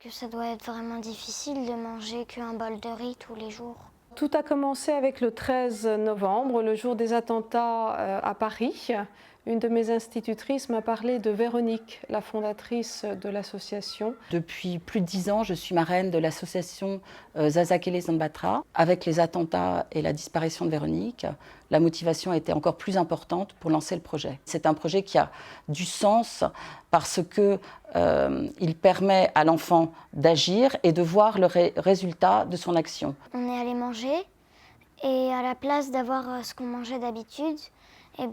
Que ça doit être vraiment difficile de manger qu'un bol de riz tous les jours. Tout a commencé avec le 13 novembre, le jour des attentats à Paris. Une de mes institutrices m'a parlé de Véronique, la fondatrice de l'association. Depuis plus de 10 ans, je suis marraine de l'association Zazakele Zambatra. Avec les attentats et la disparition de Véronique, la motivation a été encore plus importante pour lancer le projet. C'est un projet qui a du sens parce qu'il permet à l'enfant d'agir et de voir le résultat de son action. On est allé manger et à la place d'avoir ce qu'on mangeait d'habitude, il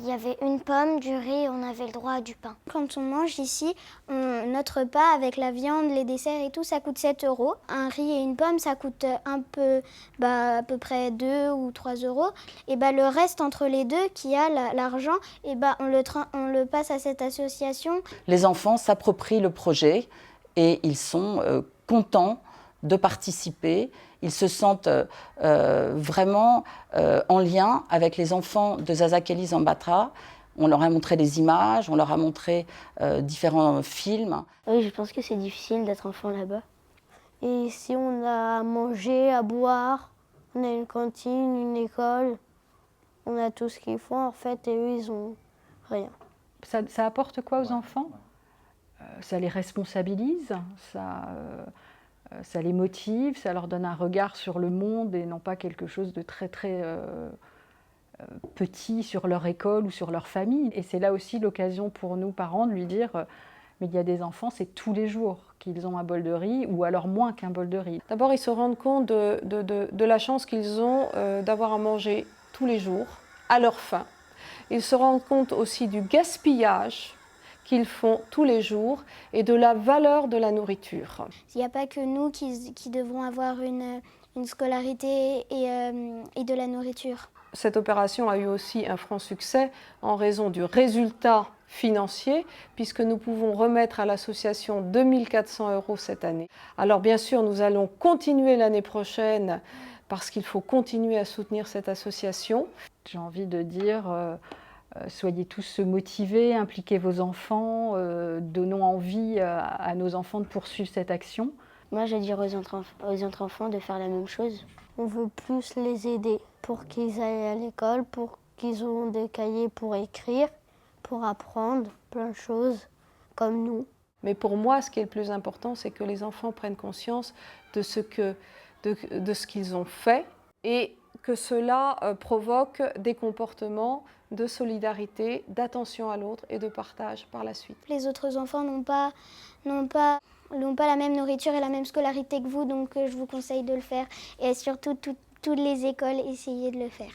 y avait une pomme, du riz, on avait le droit à du pain. Quand on mange ici, notre repas avec la viande, les desserts et tout, ça coûte 7 €. Un riz et une pomme, ça coûte à peu près 2 ou 3 €. Et le reste entre les deux, qui a l'argent, on le passe à cette association. Les enfants s'approprient le projet et ils sont contents de participer. Ils se sentent vraiment en lien avec les enfants de Zazakele Zambatra. On leur a montré des images, on leur a montré différents films. Oui, je pense que c'est difficile d'être enfant là-bas. Et ici, on a à manger, à boire, on a une cantine, une école, on a tout ce qu'il faut en fait, et eux, ils ont rien. Ça apporte quoi aux enfants? Ça les responsabilise, ça les motive, ça leur donne un regard sur le monde et non pas quelque chose de très petit sur leur école ou sur leur famille. Et c'est là aussi l'occasion pour nous, parents, de lui dire mais il y a des enfants, c'est tous les jours qu'ils ont un bol de riz ou alors moins qu'un bol de riz. D'abord, ils se rendent compte de la chance qu'ils ont d'avoir à manger tous les jours, à leur faim. Ils se rendent compte aussi du gaspillage qu'ils font tous les jours et de la valeur de la nourriture. Il n'y a pas que nous qui devrons avoir une scolarité et de la nourriture. Cette opération a eu aussi un franc succès en raison du résultat financier, puisque nous pouvons remettre à l'association 2 400 € cette année. Alors bien sûr, nous allons continuer l'année prochaine parce qu'il faut continuer à soutenir cette association. J'ai envie de dire soyez tous motivés, impliquez vos enfants, donnons envie à nos enfants de poursuivre cette action. Moi, je dis aux autres enfants de faire la même chose. On veut plus les aider pour qu'ils aillent à l'école, pour qu'ils aient des cahiers pour écrire, pour apprendre plein de choses, comme nous. Mais pour moi, ce qui est le plus important, c'est que les enfants prennent conscience de ce qu'ils ont fait et que cela provoque des comportements de solidarité, d'attention à l'autre et de partage par la suite. Les autres enfants n'ont pas la même nourriture et la même scolarité que vous, donc je vous conseille de le faire. Et surtout, toutes les écoles, essayez de le faire.